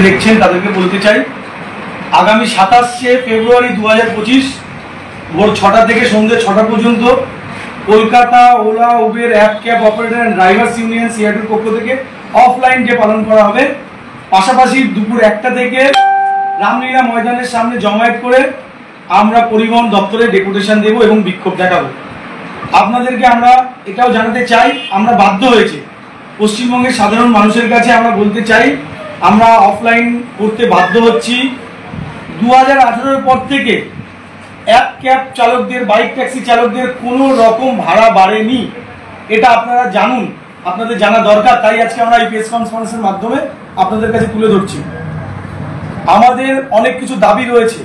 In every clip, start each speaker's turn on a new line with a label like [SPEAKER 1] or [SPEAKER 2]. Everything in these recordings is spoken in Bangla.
[SPEAKER 1] দেখছেন তাদেরকে বলতে চাই, আগামী 27শে ফেব্রুয়ারি 2025 ভোর 6টা থেকে সন্ধ্যে 6টা পর্যন্ত Kolkata Ola Uber app cab operator and drivers union সিআইটির পক্ষ থেকে অফলাইন ডে পালন করা হবে। পাশাপাশি দুপুর 1টা থেকে রামলীলা ময়দানের সামনে জমায়েত করে আমরা পরিবহন দপ্তরে ডেপুটেশন দেব এবং বিক্ষোভ দেখাবো। আপনাদেরকে আমরা এটাও জানাতে চাই, আমরা বাধ্য হয়েছি, পশ্চিমবঙ্গের সাধারণ মানুষের কাছে আমরা বলতে চাই, আমরা অফলাইন করতে বাধ্য হচ্ছি। 2018-এর পর থেকে অ্যাপ ক্যাব চালকদের, বাইক ট্যাক্সি চালকদের কোনো রকম ভাড়া বাড়েনি, এটা আপনারা জানুন, আপনাদের জানা দরকার। তাই আজকে আমরা এই প্রেস কনফারেন্সের মাধ্যমে আপনাদের কাছে তুলে ধরছি। আমাদের অনেক কিছু দাবি রয়েছে।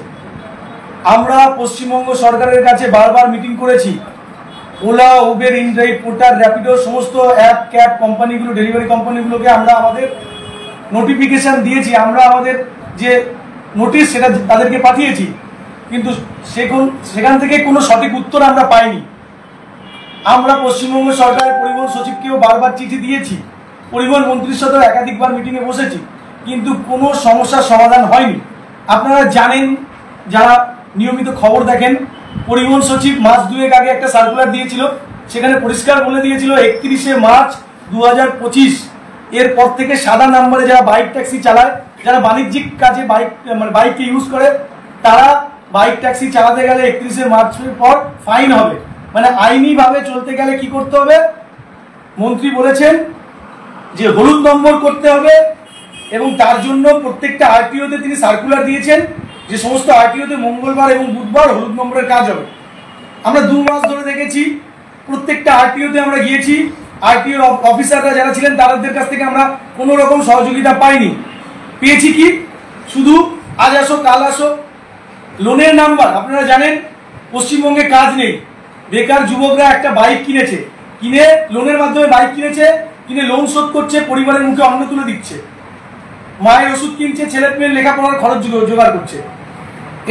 [SPEAKER 1] আমরা পশ্চিমবঙ্গ সরকারের কাছে বারবার মিটিং করেছি। OLA, Uber, inDrive, porter, Rapido সমস্ত অ্যাপ ক্যাব কোম্পানিগুলো, ডেলিভারি কোম্পানিগুলোকে আমরা আমাদের নোটিফিকেশান দিয়েছি, আমরা আমাদের যে নোটিশ সেটা তাদেরকে পাঠিয়েছি, কিন্তু সেখান থেকে কোনো সঠিক উত্তর আমরা পাইনি। আমরা পশ্চিমবঙ্গ সরকারের পরিবহন সচিবকেও বারবার চিঠি দিয়েছি, পরিবহন মন্ত্রীর সাথে একাধিকবার মিটিংয়ে বসেছি, কিন্তু কোনো সমস্যার সমাধান হয়নি। আপনারা জানেন, যারা নিয়মিত খবর দেখেন, পরিবহন সচিব মাস 2 আগে একটা সার্কুলার দিয়েছিল, সেখানে পরিষ্কার বলে দিয়েছিল 31শে মার্চ 2025 এরপর থেকে সাদা নাম্বারে যারা বাইক ট্যাক্সি চালায়, যারা বাণিজ্যিক কাজে বাইককে ইউজ করে, তারা বাইক ট্যাক্সি চালাতে গেলে 31শে মার্চের পর ফাইন হবে। মানে আইনিভাবে চলতে গেলে কি করতে হবে? মন্ত্রী বলেছেন যে হলুদ নম্বর করতে হবে, এবং তার জন্য প্রত্যেকটা আরটিওতে তিনি সার্কুলার দিয়েছেন যে সমস্ত আরটিওতে মঙ্গলবার এবং বুধবার হলুদ নম্বরের কাজ হবে। আমরা 2 মাস ধরে দেখেছি, প্রত্যেকটা আরটিওতে আমরা গিয়েছি, আরটিও অফিসাররা যারা ছিলেন তাদের কাছ থেকে আমরা কোনো রকম সহযোগিতা পাইনি। পেয়েছি কি? শুধু আজ আসো কাল আসো। লোনের নাম্বার, আপনারা জানেন পশ্চিমবঙ্গে কাজ নেই, বেকার যুবকরা একটা বাইক কিনেছে, কিনে লোনের মাধ্যমে বাইক কিনেছে, কিনে লোন শোধ করছে, পরিবারের মুখে অন্ন তুলে দিচ্ছে, মায়ের ওষুধ কিনছে, ছেলে মেয়ের লেখাপড়ার খরচ জোগাড় করছে।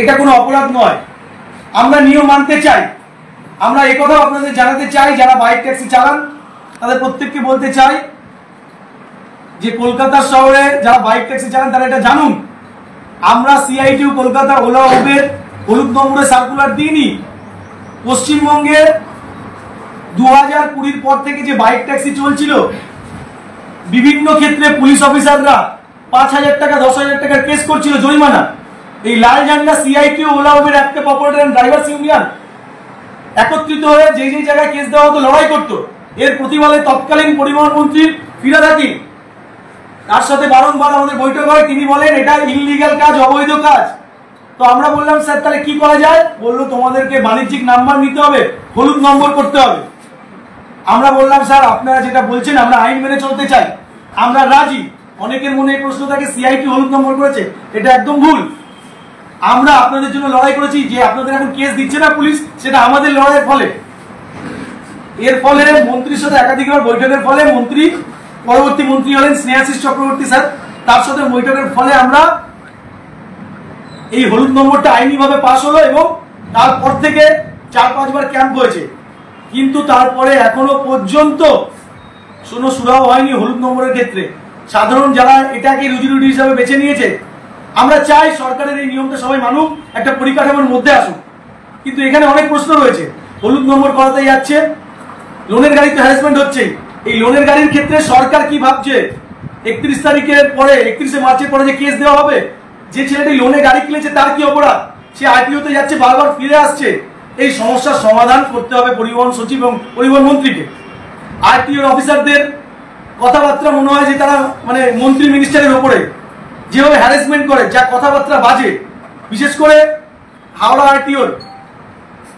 [SPEAKER 1] এটা কোনো অপরাধ নয়, আমরা নিয়ম মানতে চাই। আমরা একথাও আপনাদের জানাতে চাই, যারা বাইক ট্যাক্সি চালান তাদের প্রত্যেককে বলতে চাই যে কলকাতা শহরে যারা বাইক ট্যাক্সি চালান তারা এটা জানুন, আমরা সিআইটিউ কলকাতা ওলা উবের হলুদ নম্বরে সার্কুলার দিইনি। পশ্চিমবঙ্গে 2020 পর থেকে যে বাইক ট্যাক্সি চলছিল, বিভিন্ন ক্ষেত্রে পুলিশ অফিসাররা 5,000 টাকা 10,000 টাকার কেস করছিল জরিমানা। এই লাল ঝান্ডা CITU Ola Uber app cab operator and drivers union একত্রিত হয়ে যে জায়গায় কেস দেওয়া হতো লড়াই করতো। এর প্রতিবাদে তৎকালীন পরিবহন মন্ত্রী ফিরহাদ হাকিম, তার সাথে বারংবার আমাদের বৈঠক হয়, তিনি বলেন এটা ইললিগ্যাল কাজ, অবৈধ কাজ। তো আমরা বললাম স্যার তাহলে কি করা যায়? বললো তোমাদেরকে বাণিজ্যিক নাম্বার নিতে হবে, হলুদ নম্বর করতে হবে। আমরা বললাম স্যার আপনারা যেটা বলছেন আমরা আইন মেনে চলতে চাই, আমরা রাজি। অনেকের মনে এই প্রশ্ন থাকে সিআইটি হলুদ নম্বর করেছে, এটা একদম ভুল। আমরা আপনাদের জন্য লড়াই করেছি, যে আপনাদের এখন কেস দিচ্ছে না পুলিশ, সেটা আমাদের লড়াইয়ের ফলে। এর ফলে মন্ত্রীর সাথে একাধিকবার বৈঠকের ফলে পরবর্তী মন্ত্রী হলেন স্নেহাশিস চক্রবর্তী স্যার, তার সাথে বৈঠকের ফলে আমরা এই হলুদ নম্বরটা আইনিভাবে পাশ হলো, এবং তারপর থেকে 4-5 বার ক্যাম্প হয়েছে, কিন্তু তারপরে এখনো পর্যন্ত কোনো সুরাহ হয়নি হলুদ নম্বরের ক্ষেত্রে। সাধারণ যারা এটাকে রুজি হিসাবে বেছে নিয়েছে, আমরা চাই সরকারের এই নিয়মটা সবাই মানুক, একটা পরিকাঠামোর মধ্যে আসুক। কিন্তু এখানে অনেক প্রশ্ন রয়েছে, হলুদ নম্বর করাতে যাচ্ছে, লোনের গাড়িতে হ্যারাসমেন্ট হচ্ছে। এই লোনের গাড়ির ক্ষেত্রে সরকার কি ভাবছে? 31 তারিখের পরে, 31শে মার্চের পরে যে কেস দেওয়া হবে, যে ছেলেটি লোনে গাড়ি কিনেছে তার কি অপরাধ? সে আরটিওতে যাচ্ছে, বারবার ফিরে আসছে। এই সমস্যার সমাধান করতে হবে পরিবহন সচিব এবং পরিবহন মন্ত্রীকে। আরটিওর অফিসারদের কথাবার্তা মনে হয় যে তারা মানে মন্ত্রী মিনিস্টারের ওপরে যেভাবে হ্যারাসমেন্ট করে, যা কথাবার্তা বাজে, বিশেষ করে হাওড়া আরটিওর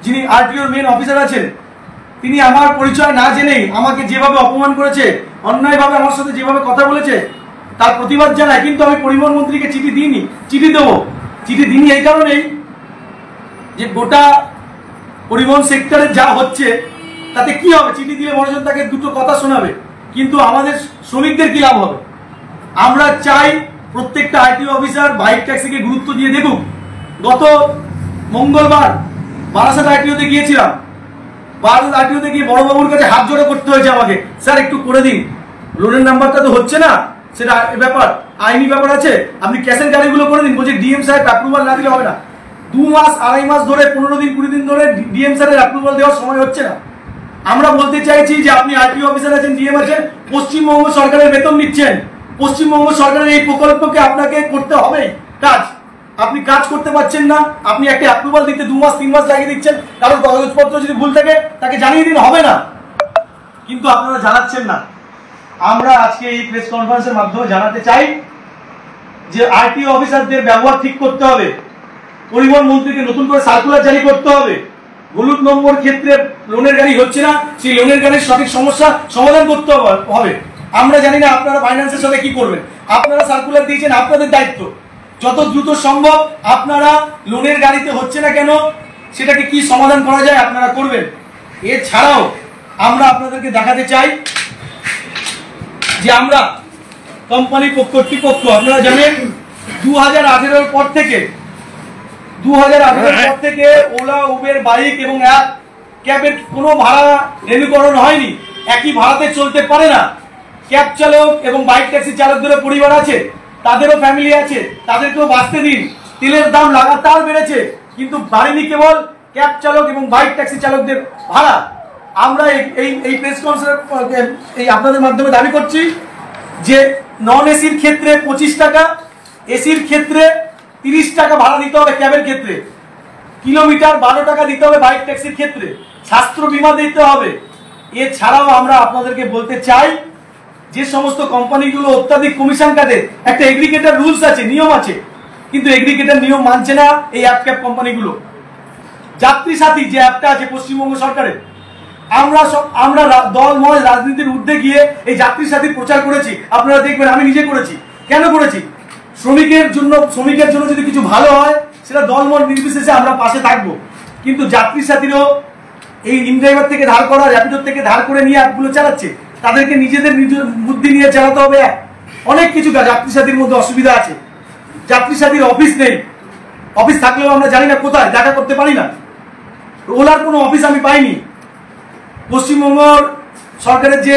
[SPEAKER 1] যিনি আরটিওর মেন অফিসার আছেন, তিনি আমার পরিচয় না জেনেই আমাকে যেভাবে অপমান করেছে, অন্যায়ভাবে আমার সাথে যেভাবে কথা বলেছে, তার প্রতিবাদ জানায়। কিন্তু আমি পরিবহন মন্ত্রীকে চিঠি দিইনি, চিঠি দেবো। চিঠি দিইনি এই কারণেই যে গোটা পরিবহন সেক্টরে যা হচ্ছে তাতে কি হবে? চিঠি দিলে মনোজন তাকে দুটো কথা শোনাবে, কিন্তু আমাদের শ্রমিকদের কি লাভ হবে? আমরা চাই প্রত্যেকটা আরটিও অফিসার বাইক ট্যাক্সিকে গুরুত্ব দিয়ে দেখুক। গত মঙ্গলবার বারাসাত আরটিওতে গিয়েছিলাম, বারাসাত আরটিওতে গিয়ে বড়বাবুর কাছে হাত জোড়া করতে হয়েছে আমাকে, স্যার একটু করে দিন, লোনের নাম্বারটা তো হচ্ছে না, সেটা ব্যাপার, আইনি ব্যাপার আছে। আপনি ক্যাশের গাড়িগুলো করে দিন, বলছি ডিএম সাহেব অ্যাপ্রুভাল না দিলে হবে না। 2 মাস 2.5 মাস ধরে 15 দিন 20 দিন ধরে ডিএম স্যারের অ্যাপ্রুভাল দেওয়ার সময় হচ্ছে না। আমরা বলতে চাইছি যে আপনি আরটিও অফিসার আছেন, ডিএম আছেন, পশ্চিমবঙ্গ সরকারের বেতন নিচ্ছেন, পশ্চিমবঙ্গ সরকারের এই প্রকল্পকে আপনাকে করতে হবে কাজ। আপনি কাজ করতে পারছেন না, আপনি একটা অ্যাপ্রুভাল দিতে 2 মাস 3 মাস লাগিয়ে দিচ্ছেন। কারণ কাগজপত্র যদি ভুল থাকে তাকে জানিয়ে দিন, হবে না, কিন্তু আপনারা জানাচ্ছেন না। আমরা আজকে এই প্রেস কনফারেন্সের মাধ্যমে জানাতে চাই যে আরটিও অফিসারদের ব্যবহার ঠিক করতে হবে, পরিবহন মন্ত্রীকে নতুন করে সার্কুলার জারি করতে হবে। হলুদ নম্বর ক্ষেত্রে লোনের গাড়ি হচ্ছে না, সেই লোনের গাড়ির সঠিক সমস্যা সমাধান করতে হবে। আমরা জানি না আপনারা ফাইন্যান্সের সাথে কি করবেন, আপনারা সার্কুলার দিয়েছেন, আপনাদের দায়িত্ব যত দ্রুত সম্ভব আপনারা লোনের গাড়িতে হচ্ছে না কেন সেটাকে কি সমাধান করা যায় আপনারা করবেন। এছাড়াও আমরা আপনাদেরকে দেখাতে চাই যে আমরা কোম্পানি কর্তৃপক্ষ, আপনারা জানেন 2018 পর থেকে ওলা, উবের, বাইক এবং অ্যাপ ক্যাবের কোনো ভাড়া রেনুকরণ হয়নি। একই ভাড়াতে চলতে পারে না। ক্যাব চালক এবং বাইক ট্যাক্সি চালকদেরও পরিবার আছে, তাদেরও ফ্যামিলি আছে, তাদেরকেও বাঁচতে দিন। তেলের দাম লাগাতার বেড়েছে, কিন্তু বাড়েনি কেবল ক্যাব চালক এবং বাইক ট্যাক্সি চালকদের ভাড়া। আমরা এই প্রেস কনফারেন্স আপনাদের মাধ্যমে দাবি করছি যে নন এসির ক্ষেত্রে 25 টাকা, এসির ক্ষেত্রে 30 টাকা ভাড়া দিতে হবে, ক্যাবের ক্ষেত্রে কিলোমিটার 12 টাকা দিতে হবে, বাইক ট্যাক্সির ক্ষেত্রে স্বাস্থ্য বীমা দিতে হবে। এছাড়াও আমরা আপনাদেরকে বলতে চাই যে সমস্ত কোম্পানিগুলো অত্যাধিক কমিশন কাটে, একটা এগ্রিগেটর রুলস আছে, নিয়ম আছে, কিন্তু এগ্রিগেটর নিয়ম মানছে না এই অ্যাপ ক্যাব কোম্পানিগুলো। যাত্রী সাথী যে অ্যাপটা আছে পশ্চিমবঙ্গ সরকারের, আমরা দলময় রাজনীতির ঊর্ধ্বে গিয়ে এই যাত্রী সাথী প্রচার করেছি। আপনারা দেখবেন, আমি নিজে করেছি। কেন করেছি? শ্রমিকের জন্য যদি কিছু ভালো হয় সেটা দলমত নির্বিশেষে আমরা পাশে থাকবো। কিন্তু যাত্রী সাথীরও এই ইনড্রাইভার থেকে ধার করা, র্যাপিডোর থেকে ধার করে নিয়ে অ্যাপগুলো চালাচ্ছে, তাদেরকে নিজেদের বুদ্ধি নিয়ে চালাতে হবে। অনেক কিছু যাত্রী সাথীর মধ্যে অসুবিধা আছে। যাত্রী সাথীর অফিস নেই, অফিস থাকলেও আমরা জানি না কোথায়, দেখা করতে পারি না। ওলার কোনো অফিস আমি পাইনি। পশ্চিমবঙ্গ সরকারের যে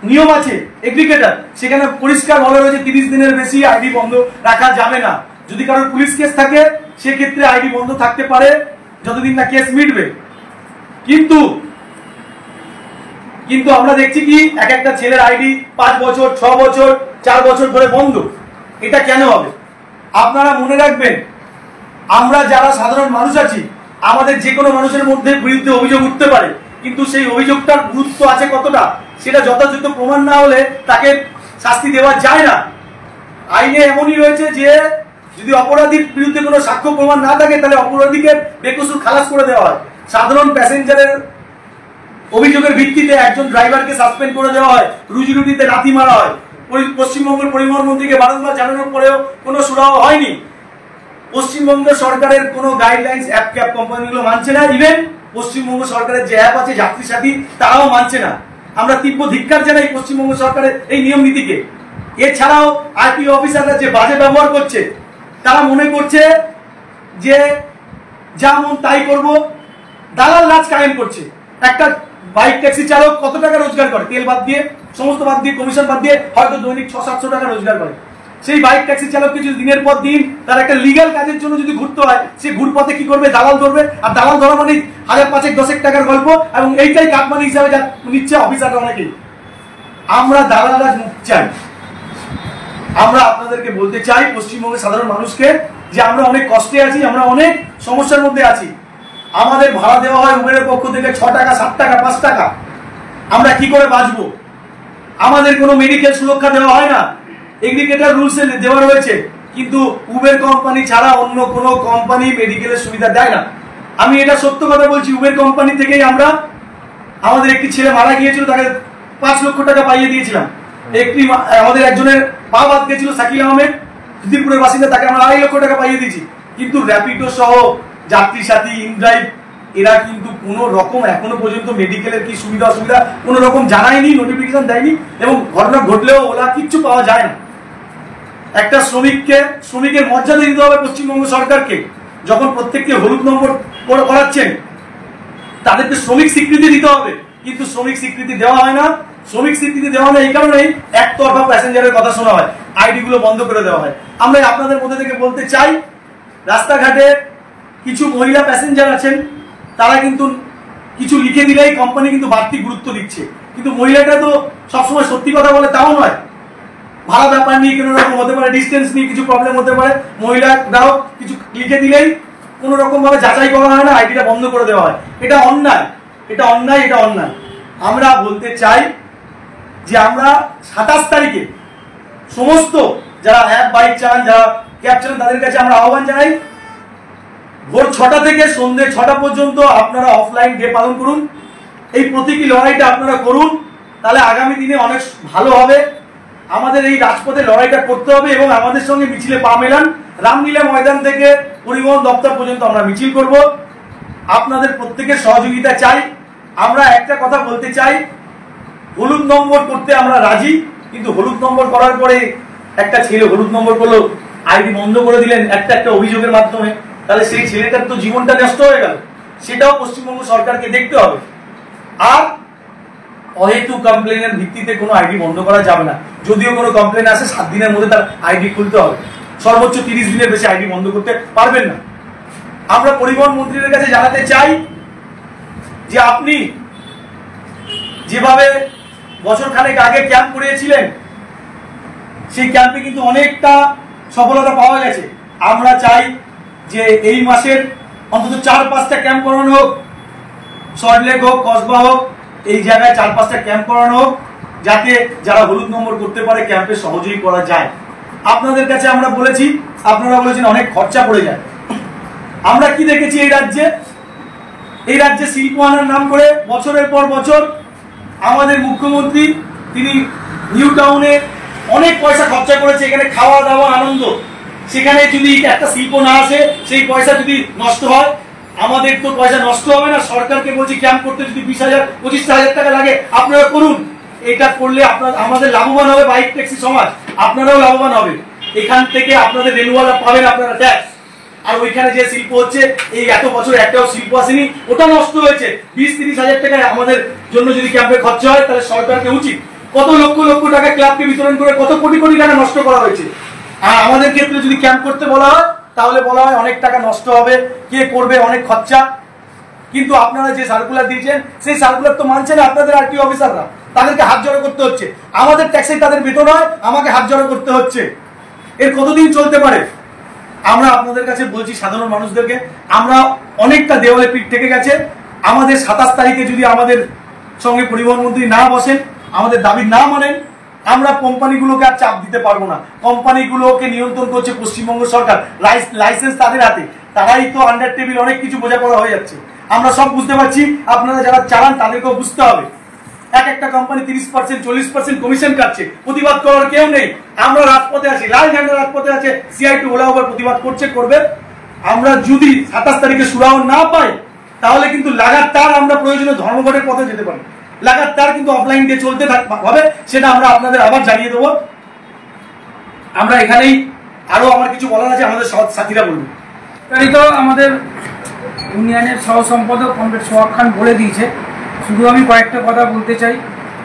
[SPEAKER 1] নিয়ম আছে এগ্রিগেটর, সেখানে পরিষ্কার বলা রয়েছে 30 দিনের বেশি আইডি বন্ধ রাখা যাবে না। যদি কারোর পুলিশ কেস থাকে সেক্ষেত্রে আইডি বন্ধ থাকতে পারে যতদিন না কেস মিটবে। কিন্তু আমরা দেখছি কি এক একটা ছেলের আইডি 5 বছর, 6 বছর, 4 বছর ধরে বন্ধ। এটা কেন হবে? আপনারা মনে রাখবেন, আমরা যারা সাধারণ মানুষ আছি, আমাদের যে কোনো মানুষের মধ্যে বিরুদ্ধে অভিযোগ উঠতে পারে, কিন্তু সেই অভিযোগটার গুরুত্ব আছে কতটা সেটা যথাযথ প্রমাণ না হলে তাকে শাস্তি দেওয়া যায় না। আইনে এমনই রয়েছে যে যদি অপরাধীর বিরুদ্ধে কোনো সাক্ষ্য প্রমাণ না থাকে তাহলে অপরাধীকে বেকসুর খালাস করে দেওয়া হয়। সাধারণ প্যাসেঞ্জারের অভিযোগের ভিত্তিতে একজন ড্রাইভারকে সাসপেন্ড করে দেওয়া হয়, রুজি রুটিতে লাথি মারা হয়। পশ্চিমবঙ্গের পরিবহন মন্ত্রীকে বারংবার জানানোর পরেও কোনো সুরাহা হয়নি। পশ্চিমবঙ্গ সরকারের কোনো গাইডলাইন্স অ্যাপ ক্যাব কোম্পানিগুলো মানছে না। ইভেন পশ্চিমবঙ্গ সরকারের যে অ্যাপ আছে যাত্রী সাথী, তারাও মানছে না। আমরা তীব্র ধিক্কার জানাই পশ্চিমবঙ্গ সরকারের এই নিয়ম নীতিকে। এছাড়াও আরটিও অফিসাররা যে বাজে ব্যবহার করছে, তারা মনে করছে যে যা মন তাই করব, দালাল রাজ কায়েম করছে। একটা বাইক ট্যাক্সি চালক কত টাকা রোজগার করে? তেল বাদ দিয়ে, সমস্ত বাদ দিয়ে, কমিশন বাদ দিয়ে হয়তো দৈনিক 600-700 টাকা রোজগার করে। সেই বাইক ট্যাক্সি চালককে যদি দিনের পর দিন তার একটা লিগ্যাল কাজের জন্য যদি ঘুরতে হয়, সে ঘুরপথে কি করবে? দালাল ধরবে। আর দালাল ধরা মানে 1000, 500, 10 টাকার গল্প, এবং এইটাই কাটমানি হিসাবে নিচ্ছে অফিসাররা অনেকেই। আমরা দালালরা চাই। আমরা আপনাদেরকে বলতে চাই, পশ্চিমবঙ্গের সাধারণ মানুষকে, যে আমরা অনেক কষ্টে আছি, আমরা অনেক সমস্যার মধ্যে আছি। আমাদের ভাড়া দেওয়া হয় উবেরের পক্ষ থেকে 6 টাকা, 7 টাকা, 5 টাকা। আমরা কি করে বাঁচবো? আমাদের কোনো মেডিকেল সুরক্ষা দেওয়া হয় না। এগ্রিগেটর রুলসে দেওয়া রয়েছে, কিন্তু উবের কোম্পানি ছাড়া অন্য কোনো কোম্পানি মেডিকেলের সুবিধা দেয় না। আমি এটা সত্য কথা বলছি। উবের কোম্পানি থেকেই আমাদের একটি ছেলে মারা গিয়েছিল, তাকে 5 লক্ষ টাকা পাইয়ে দিয়েছিলাম। আমাদের একজনের পা বাদ গেছিল, শাকিল আহমেদ, ত্রিপুরের বাসিন্দা, তাকে আমরা 2.5 লক্ষ টাকা পাইয়ে দিয়েছি। কিন্তু র্যাপিডো সহ যাত্রী সাথী, ইনড্রাইভ, এরা কিন্তু কোনো রকম এখনো পর্যন্ত মেডিকেলের কি সুবিধা অসুবিধা কোনো রকম জানায়নি, নোটিফিকেশন দেয়নি, এবং ঘটনা ঘটলেও ওলা কিচ্ছু পাওয়া যায় না। একটা শ্রমিকের মর্যাদা দিতে হবে পশ্চিমবঙ্গ সরকারকে। যখন প্রত্যেককে হলুদ নম্বর করাচ্ছেন, তাদেরকে শ্রমিক স্বীকৃতি দিতে হবে, কিন্তু শ্রমিক স্বীকৃতি দেওয়া হয় না। শ্রমিক স্বীকৃতি দেওয়া হয় এই কারণেই একতরফা প্যাসেঞ্জারের কথা শোনা হয়, আইডি গুলো বন্ধ করে দেওয়া হয়। আমরা আপনাদের মধ্যে থেকে বলতে চাই, রাস্তাঘাটে কিছু মহিলা প্যাসেঞ্জার আছেন, তারা কিন্তু কিছু লিখে দিলেই কোম্পানি কিন্তু বাড়তি গুরুত্ব দিচ্ছে, কিন্তু মহিলাটা তো সবসময় সত্যি কথা বলে তাও নয়। ভাড়া ব্যাপার নিয়ে কোনো রকম হতে পারে, ডিস্টেন্স নিয়ে কিছু প্রবলেম হতে পারে, মহিলা গ্রাহক কিছু লিখে দিলেই কোনো রকম ভাবে যাচাই করা হয় না, আইডিটা বন্ধ করে দেওয়া হয়। এটা অন্যায়, এটা অন্যায়, এটা অন্যায়। আমরা বলতে চাই যে আমরা 27 তারিখে সমস্ত যারা অ্যাপ বাইক চালান, যারা ক্যাব চালান, তাদের কাছে আমরা আহ্বান জানাই, ভোর 6টা থেকে সন্ধ্যে 6টা পর্যন্ত আপনারা অফলাইন ডে পালন করুন। এই প্রতীকী লড়াইটা আপনারা করুন, তাহলে আগামী দিনে অনেক ভালো হবে। আমাদের এই রাজপথে লড়াইটা করতে হবে এবং আমাদের সঙ্গে মিছিলে পা মেলান। রামলীলা ময়দান থেকে পরিবহন দপ্তর পর্যন্ত আমরা মিছিল করব। আপনাদের প্রত্যেকের সহযোগিতা চাই। আমরা একটা কথা বলতে চাই, হলুদ নম্বর করতে আমরা রাজি, কিন্তু হলুদ নম্বর করার পরে একটা ছেলে হলুদ নম্বর করলো, আইডি বন্ধ করে দিলেন একটা অভিযোগের মাধ্যমে, তাহলে সেই ছেলেটার তো জীবনটা নষ্ট হয়ে গেল। সেটাও পশ্চিমবঙ্গ সরকারকে দেখতে হবে। আর অহেতুক কমপ্লেনের ভিত্তিতে কোনো আইডি বন্ধ করা যাবে না। যদিও কোনো কমপ্লেন আসে 7 দিনের মধ্যে তার আইডি খুলতে হবে, সর্বোচ্চ 30 দিনের বেশি আইডি বন্ধ করতে পারবেন না। আমরা পরিবহন মন্ত্রীর কাছে জানাতে চাই যে আপনি যেভাবে বছর খানেক আগে ক্যাম্প করিয়েছিলেন, সেই ক্যাম্পে কিন্তু অনেকটা সফলতা পাওয়া গেছে। আমরা চাই যে এই মাসের অন্তত 4-5টা ক্যাম্প করানো হোক, সল্টলেক হোক, কসবা হোক, এই জায়গায় 4-5টা ক্যাম্প করানো হোক, যাতে যারা হলুদ নম্বর করতে পারে ক্যাম্পে সহজেই করা যায়। আপনাদের কাছে আমরা বলেছি, আপনারা বলেছেন অনেক খরচা পড়ে যায়। আমরা কি দেখেছি এই রাজ্যে শিল্প আনার নাম করে বছরের পর বছর আমাদের মুখ্যমন্ত্রী তিনি নিউ টাউনে অনেক পয়সা খরচা করেছে, এখানে খাওয়া দাওয়া আনন্দ। সেখানে যদি একটা শিল্প না আসে, সেই পয়সা যদি নষ্ট হয়, আমাদের তো পয়সা নষ্ট হবে না। সরকারকে বলছি ক্যাম্প করতে যদি 20,000-25,000 টাকা লাগে আপনারা করুন। এটা করলে আমাদের লাভবান হবে বাইক ট্যাক্সি সমাজ, আপনারাও লাভবান হবে। এখান থেকে আপনাদের রেলওয়ালা পাবেন আপনারা ট্যাক্স। আর ওইখানে যে শিল্প হচ্ছে, এই এত বছর একটাও শিল্প আসেনি, ওটা নষ্ট হয়েছে। 20-30,000 টাকা আমাদের জন্য যদি ক্যাম্পে খরচা হয়, তাহলে সরকারকে উচিত কত লক্ষ লক্ষ টাকা ক্লাবকে বিতরণ করে কত কোটি কোটি টাকা নষ্ট করা হয়েছে। আর আমাদের ক্ষেত্রে যদি ক্যাম্প করতে বলা হয়, তাহলে বলা হয় অনেক টাকা নষ্ট হবে, কে করবে, অনেক খরচা। কিন্তু আপনারা যে সার্কুলার দিয়েছেন, সেই সার্কুলার তো মানছে না আপনাদের আরটিও অফিসাররা, তাদেরকে হাত জড়ো করতে হচ্ছে। আমাদের ট্যাক্সে তাদের বেতন হয়, আমাকে হাত জড়ো করতে হচ্ছে। এর কতদিন চলতে পারে? আমরা আপনাদের কাছে বলছি, সাধারণ মানুষদেরকে, আমরা অনেকটা দেওয়ালে পিঠ থেকে গেছে। আমাদের 27 তারিখে যদি আমাদের সঙ্গে পরিবহন মন্ত্রী না বসেন, আমাদের দাবি না মানেন, আমরা কোম্পানিগুলোকে আর চাপ দিতে পারবো না। কোম্পানিগুলোকে নিয়ন্ত্রণ করছে পশ্চিমবঙ্গ সরকার, লাইসেন্স তাদের হাতে, তারাই তো আন্ডার টেবিল অনেক কিছু বোঝাপড়া হয়ে যাচ্ছে। আমরা সব বুঝতে পারছি, আপনারা যারা চালান তাদেরকেও বুঝতে হবে। একটা কোম্পানি 30%-40% কমিশন কাটছে, প্রতিবাদ করার কেউ নেই। আমরা রাজপথে আছি, লাল ঝান্ডা রাজপথে আছে, সিআইটি ওলা ওভার প্রতিবাদ করবে। আমরা যদি 27 তারিখে সুরাহ না পাই, তাহলে কিন্তু লাগাতার আমরা প্রয়োজনে ধর্মঘটের পথে যেতে পারি। লাগাতার কিন্তু অফলাইন দিয়ে চলতে হবে, সেটা আমরা আপনাদের আবার জানিয়ে দেবো। আমরা এখানেই আরো আমার কিছু বলার আছে, আমাদের সাথীরা বলবেন।
[SPEAKER 2] তো আমাদের ইউনিয়নের সহ সম্পাদক কমরেড সোহাগ খান বলে দিয়েছে। শুধু আমি কয়েকটা কথা বলতে চাই,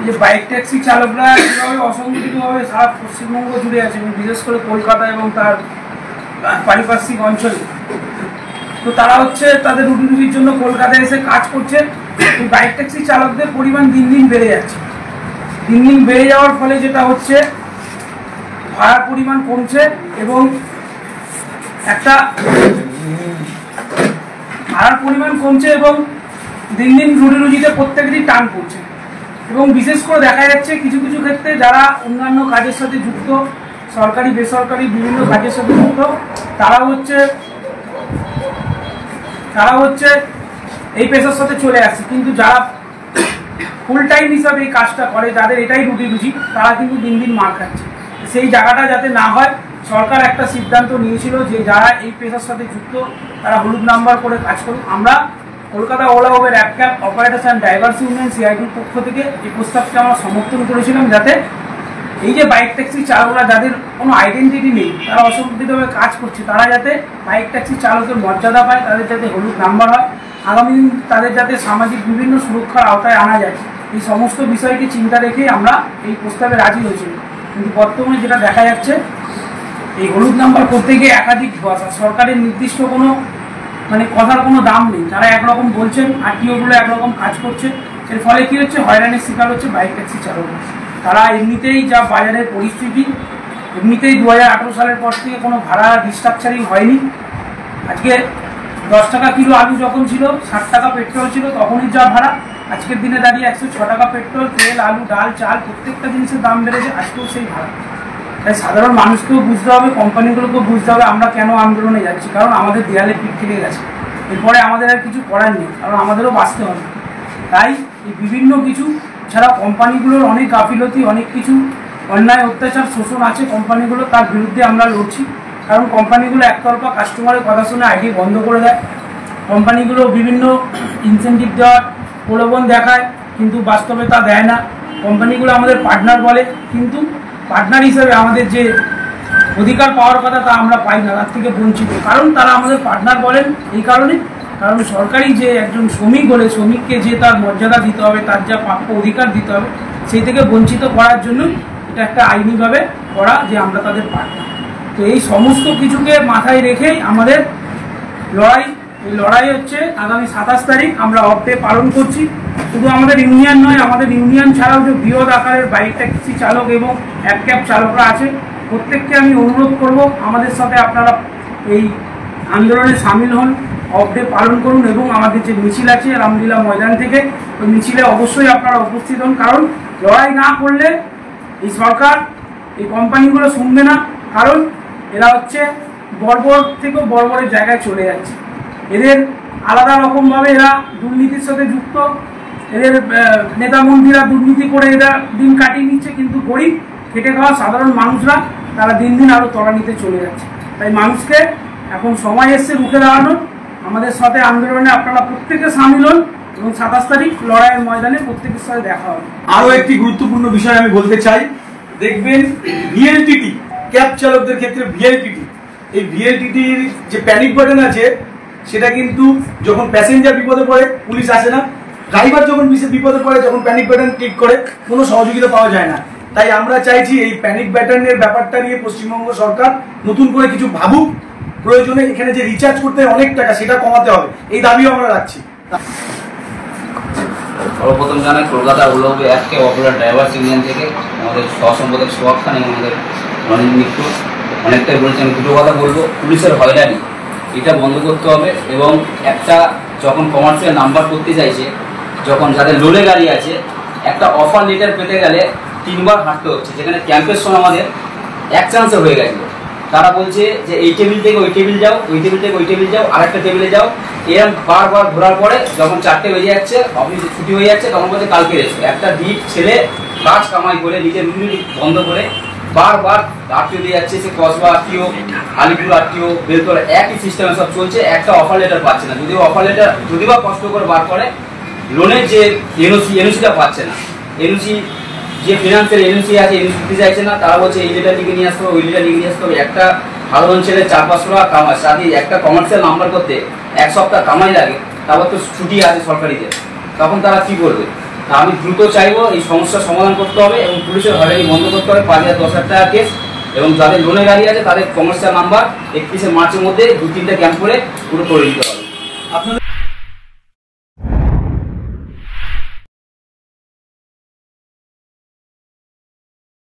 [SPEAKER 2] যে বাইক ট্যাক্সি চালকরা যেভাবে অসংগঠিতভাবে সারা পশ্চিমবঙ্গ জুড়ে আছে, এবং বিশেষ করে কলকাতা এবং তার পারিপার্শ্বিক অঞ্চলে, তো তারা হচ্ছে তাদের রুটি রুটির জন্য কলকাতায় এসে কাজ করছে। এই বাইক ট্যাক্সি চালকদের পরিমাণ দিন দিন বেড়ে যাচ্ছে। দিন দিন বেড়ে যাওয়ার ফলে যেটা হচ্ছে, ভাড়ার পরিমাণ কমছে এবং দিন দিন রুটি রুজিতে প্রত্যেকেরই টান পড়ছে। এবং বিশেষ করে দেখা যাচ্ছে কিছু কিছু ক্ষেত্রে যারা অন্যান্য কাজের সাথে যুক্ত, সরকারি বেসরকারি বিভিন্ন কাজের সাথে যুক্ত, তারা হচ্ছে এই পেশার সাথে চলে আসছে। কিন্তু যারা ফুল টাইম হিসাবে এই কাজটা করে, যাদের এটাই রুটি রুজি, তারা কিন্তু দিন দিন মার খাচ্ছে। সেই জায়গাটা যাতে না হয়, সরকার একটা সিদ্ধান্ত নিয়েছিল যে যারা এই পেশার সাথে যুক্ত তারা হলুদ নাম্বার করে কাজ করুক। আমরা Kolkata Ola Uber app cab operators and drivers union সিআইটির পক্ষ থেকে এই প্রস্তাবকে আমরা সমর্থন করেছিলাম, যাতে এই যে বাইক ট্যাক্সি চালকরা যাদের কোনো আইডেন্টিটি নেই, তারা অসংগঠিতভাবে কাজ করছে, তারা যাতে বাইক ট্যাক্সি চালকের মর্যাদা পায়, তাদের যাতে হলুদ নাম্বার হয়, আগামী দিন তাদের যাতে সামাজিক বিভিন্ন সুরক্ষার আওতায় আনা যায়, এই সমস্ত বিষয়কে চিন্তা রেখে আমরা এই প্রস্তাবে রাজি হয়েছিল। কিন্তু বর্তমানে যেটা দেখা যাচ্ছে, এই হলুদ নাম্বার করতে গিয়ে একাধিক বাস, সরকারের নির্দিষ্ট কোনো কথার কোনো দাম নেই। তারা একরকম বলছেন, আরটিওগুলো একরকম কাজ করছে। এর ফলে কী হচ্ছে, হয়রানির শিকার হচ্ছে বাইক ট্যাক্সি চালকরা। তারা এমনিতেই যা বাজারের পরিস্থিতি, এমনিতেই 2018 সালের পর থেকে কোনো ভাড়া রিস্ট্রাকচারিং হয়নি। আজকে 10 টাকা কিলো আলু যখন ছিল, 60 টাকা পেট্রোল ছিল, তখনই যা ভাড়া, আজকের দিনে দাঁড়িয়ে 106 টাকা পেট্রোল, তেল, আলু, ডাল, চাল, প্রত্যেকটা জিনিসের দাম বেড়েছে, আজকেও সেই ভাড়া। তাই সাধারণ মানুষকেও বুঝতে হবে, কোম্পানিগুলোকেও বুঝতে হবে আমরা কেন আন্দোলনে যাচ্ছি। কারণ আমাদের দেয়ালে পিঠ থেকে গেছে, এরপরে আমাদের আর কিছু করার নেই, কারণ আমাদেরও বাঁচতে হবে। তাই এই বিভিন্ন কিছু ছাড়া কোম্পানিগুলোর অনেক গাফিলতি, অনেক কিছু অন্যায়, অত্যাচার, শোষণ আছে কোম্পানিগুলো, তার বিরুদ্ধে আমরা লড়ছি। কারণ কোম্পানিগুলো একতরফা কাস্টমারের কথা শুনে আইডি বন্ধ করে দেয়। কোম্পানিগুলো বিভিন্ন ইনসেন্টিভ দেওয়ার প্রলোভন দেখায়, কিন্তু বাস্তবে তা দেয় না। কোম্পানিগুলো আমাদের পার্টনার বলে, কিন্তু পার্টনার হিসেবে আমাদের যে অধিকার পাওয়ার কথা তা আমরা পাই না, তার থেকে বঞ্চিত। কারণ তারা আমাদের পার্টনার বলেন এই কারণে, কারণ সরকারি যে একজন শ্রমিক বলে, শ্রমিককে যে তার মর্যাদা দিতে হবে, তার যা প্রাপ্য অধিকার দিতে হবে, সেই থেকে বঞ্চিত করার জন্য এটা একটা আইনিভাবে করা যে আমরা তাদের পার্টনার। তো এই সমস্ত কিছুকে মাথায় রেখেই আমাদের লড়াই। এই লড়াই হচ্ছে আগামী 27 তারিখ আমরা অফ ডে পালন করছি। শুধু আমাদের ইউনিয়ন নয়, আমাদের ইউনিয়ন ছাড়াও যে বৃহৎ আকারের বাইক ট্যাক্সি চালক এবং অ্যাপ ক্যাব চালকরা আছে, প্রত্যেককে আমি অনুরোধ করব আমাদের সাথে আপনারা এই আন্দোলনে সামিল হন, অফ ডে পালন করুন এবং আমাদের যে মিছিল আছে রামলীলা ময়দান থেকে, ওই মিছিলে অবশ্যই আপনারা উপস্থিত হন। কারণ লড়াই না করলে এই সরকার, এই কোম্পানিগুলো শুনবে না। কারণ এরা হচ্ছে বর্বর থেকেও বর্বরের জায়গায় চলে যাচ্ছে। এদের আলাদা রকমভাবে এরা দুর্নীতির সাথে যুক্ত, এদের নেতা মন্ত্রীরা দুর্নীতি করে এরা দিন কাটিয়ে নিচ্ছে, কিন্তু গরিব খেটে খাওয়া সাধারণ মানুষরা তারা দিন দিন আরও তলানিতে চলে যাচ্ছে। তাই মানুষকে এখন সময় এসছে রুখে দাঁড়ানোর। আমাদের সাথে আন্দোলনে আপনারা প্রত্যেকে সামিল হন এবং 27 তারিখ লড়াইয়ের ময়দানে প্রত্যেকের সাথে দেখা হবে।
[SPEAKER 1] আরও একটি গুরুত্বপূর্ণ বিষয় আমি বলতে চাই, দেখবেন ভিএলটিটি ক্যাব চালকদের ক্ষেত্রে ভিএলটিটি, এই ভিএলটিটির যে প্যানিক বাটন আছে, সেটা কিন্তু যখন প্যাসেঞ্জার বিপদে পড়ে পুলিশ আসে না, ড্রাইভার যখন বিপদে পড়ে যখন প্যানিক বাটন ক্লিক করে কোনো সহযোগিতা পাওয়া যায় না। তাই আমরা চাইছি এই প্যানিক বাটনের ব্যাপারটা নিয়ে পশ্চিমবঙ্গ সরকার নতুন করে কিছু ভাবুক। প্রয়োজনে এখানে যে রিচার্জ করতে অনেক টাকা, সেটা কমাতে হবে, এই দাবিও আমরা রাখছি।
[SPEAKER 3] সর্বপ্রথম জানাই কলকাতা উল্লম্বে আজকে অপারেটর ড্রাইভার্স ইউনিয়ন থেকে আমাদের সহসম্পাদক সোহাগ খান এবং আমাদের রনিল মিত্র অনেকটাই বলছেন। দুটো কথা বলবো, পুলিশের হয়রানি এটা বন্ধ করতে হবে এবং একটা যখন কমার্শিয়াল নাম্বার করতে চাইছে, যখন যাদের লোনে গাড়ি আছে, একটা অফার লেটার পেতে গেলে 3 বার হাঁটতে হচ্ছে, যেখানে ক্যাম্পের সময় আমাদের এক চান্সে হয়ে গেছিলো। তারা বলছে যে এই টেবিল থেকে ওই টেবিল যাও, ওই টেবিল থেকে ওই টেবিল যাও, আরেকটা টেবিলে যাও, এরকম বারবার ঘোরার পরে যখন 4টে বেজে যাচ্ছে, অফিসে ছুটি হয়ে যাচ্ছে, তখন বলছে কালকে এসো। একটা দিক ছেলে কাজ কামাই করে নিজের রুটি বন্ধ করে বারবার আরটিও দিয়ে যাচ্ছে, সে কসবা আরটিও, আলিপুর আরটিও, বেলতলা, একই সিস্টেমে সব চলছে। একটা অফার লেটার পাচ্ছে না, যদিও অফার লেটার যদি বা কষ্ট করে বার করে, লোনের যে এনওসিটা পাচ্ছে না। এনওসি যে ফিনান্সের এনওসি আছে, এনওসি দিতে চাইছে না। তারা বলছে এই লেটার লিখে নিয়ে আসতে হবে, ওই লেটার লিখে নিয়ে আসতে হবে। একটা সাধারণ ছেলে 400-500 টাকা কামায়, সাথে একটা কমার্শিয়াল নাম্বার করতে 1 সপ্তাহ কামাই লাগে, তারপর তো ছুটি আছে সরকারিতে, তখন তারা কি করবে? তা আমি দ্রুত চাইবো এই সমস্যার সমাধান করতে হবে এবং পুলিশের হয়রানি বন্ধ করতে হবে। 5,000-10,000 টাকা কেস, এবং যাদের লোনে গাড়ি আছে তাদের কমার্শিয়াল নাম্বার 31শে মার্চের মধ্যে 2-3টে ক্যাম্প করে পুরো করে দিতে হবে। আপনাদের